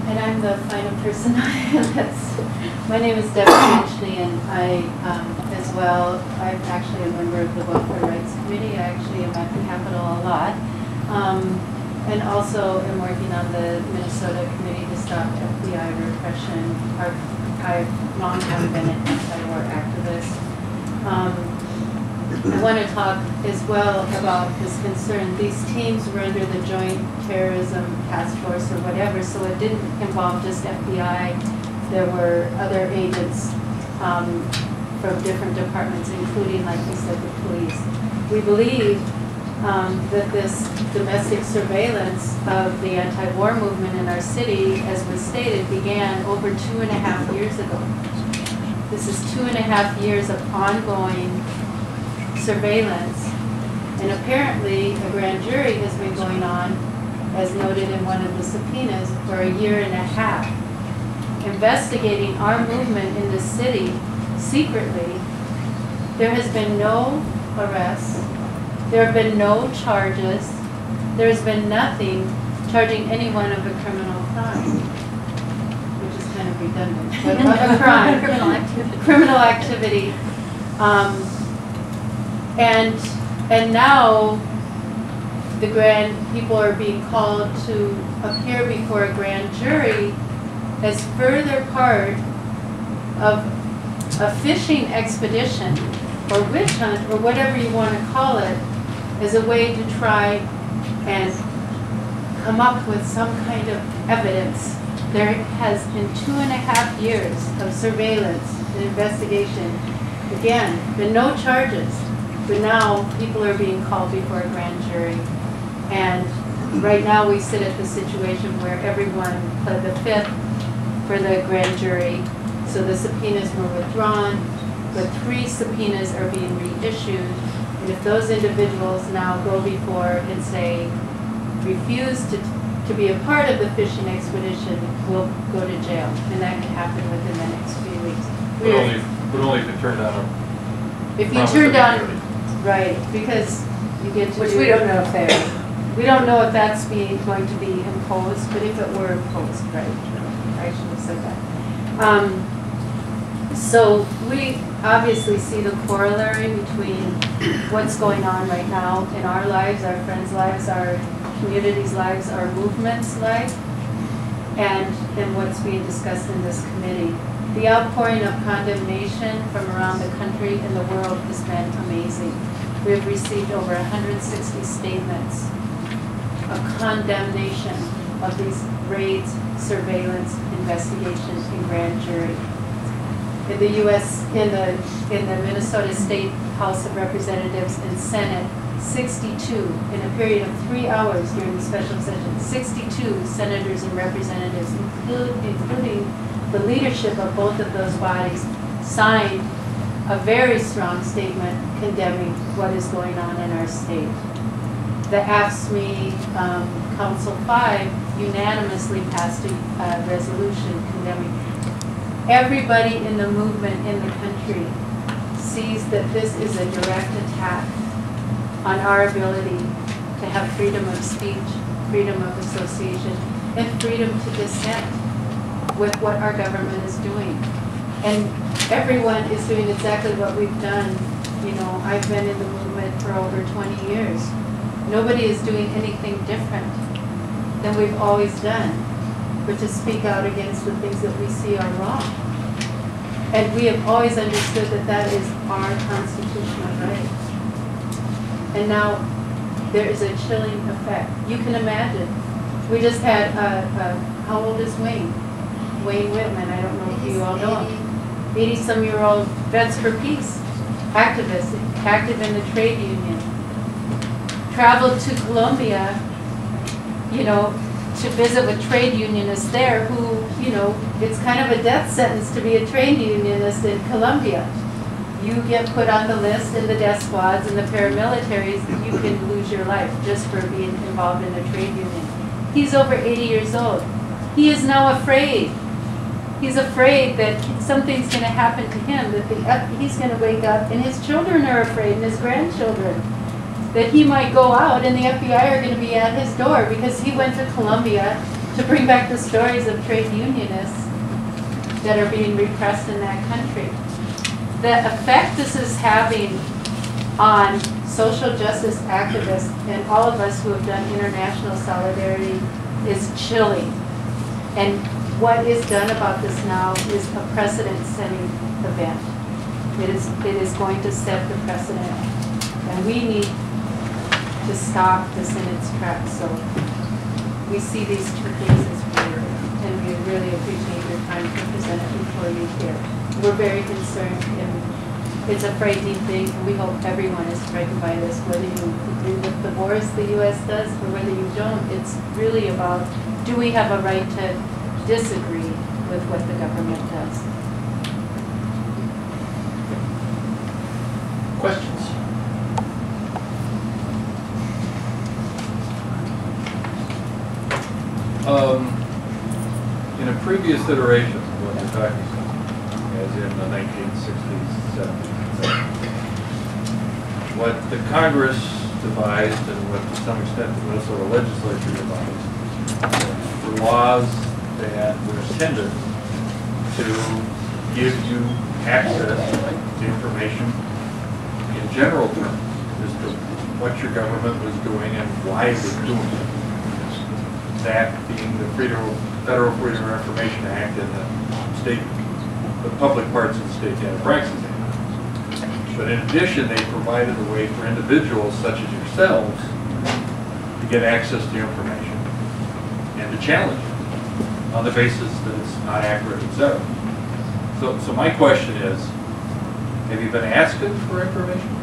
And I'm the final person. My name is Steff Yorek, and I, as well, I'm actually a member of the Welfare Rights Committee. I actually am at the Capitol a lot. And also am working on the Minnesota Committee to Stop FBI Repression. I've long have been an anti-war activist. I want to talk as well about this concern. These teams were under the Joint Terrorism Task Force or whatever, so it didn't involve just FBI. There were other agents from different departments, including, like we said, the police. We believe that this domestic surveillance of the anti-war movement in our city, as was stated, began over 2.5 years ago. This is 2.5 years of ongoing surveillance, and apparently a grand jury has been going on, as noted in one of the subpoenas, for 1.5 years, investigating our movement in the city secretly. There has been no arrests, there have been no charges, there has been nothing charging anyone of a criminal crime, which is kind of redundant, but of a crime, criminal activity. And now the people are being called to appear before a grand jury as further part of a fishing expedition or witch hunt or whatever you want to call it, as a way to try and come up with some kind of evidence. There has been 2.5 years of surveillance and investigation. Again, been no charges. But now people are being called before a grand jury. And right now we sit at the situation where everyone pled the fifth for the grand jury. So the subpoenas were withdrawn, but 3 subpoenas are being reissued. And if those individuals now go before and say, refuse to be a part of the fishing expedition, will go to jail. And that can happen within the next few weeks. But only if you turn down a If you turn down, right, because you get to which we don't know if they're. We don't know if that's going to be imposed, but if it were imposed, right, I should have said that. So we obviously see the corollary between what's going on right now in our lives, our friends' lives, our communities' lives, our movement's life, and what's being discussed in this committee. The outpouring of condemnation from around the country and the world has been amazing. We have received over 160 statements of condemnation of these raids, surveillance, investigations, and grand jury. In the U.S., in the Minnesota State House of Representatives and Senate, 62, in a period of 3 hours during the special session, 62 senators and representatives, including the leadership of both of those bodies, signed a very strong statement condemning what is going on in our state. The AFSCME Council 5 unanimously passed a resolution condemning. Everybody in the movement in the country sees that this is a direct attack on our ability to have freedom of speech, freedom of association, and freedom to dissent with what our government is doing. And everyone is doing exactly what we've done. You know, I've been in the movement for over 20 years. Nobody is doing anything different than we've always done, but to speak out against the things that we see are wrong. And we have always understood that that is our constitutional right. And now there is a chilling effect. You can imagine. We just had, how old is Wayne? Wayne Whitman, I don't know if you all know him. 80-some-year-old Vets for Peace activist, active in the trade union. Traveled to Colombia, you know, to visit with trade unionists there who, you know, it's kind of a death sentence to be a trade unionist in Colombia. You get put on the list in the death squads and the paramilitaries, you can lose your life just for being involved in a trade union. He's over 80 years old. He is now afraid. He's afraid that something's going to happen to him, that he's going to wake up, and his children are afraid, and his grandchildren, that he might go out and the FBI are going to be at his door because he went to Colombia to bring back the stories of trade unionists that are being repressed in that country. The effect this is having on social justice activists and all of us who have done international solidarity is chilling. And what is done about this now is a precedent-setting event. It is going to set the precedent. And we need to stop this in its tracks. So we see these two things as weird, and we really appreciate your time to present it before you here. We're very concerned, and it's a frightening thing, and we hope everyone is frightened by this, whether you agree with the wars the U.S. does or whether you don't. It's really about, do we have a right to disagree with what the government does? Questions? In a previous iteration of what you're talking about, as in the 1960s, 70s, what the Congress devised and what to some extent the Minnesota legislature devised were laws that were intended to give you access to information in general terms as to what your government was doing and why it was doing it. That being the Federal Freedom of Information Act and the public parts of the State Data Practices Act. But in addition, they provided a way for individuals such as yourselves to get access to information and to challenge it on the basis that it's not accurate, etc. So my question is, have you been asking for information?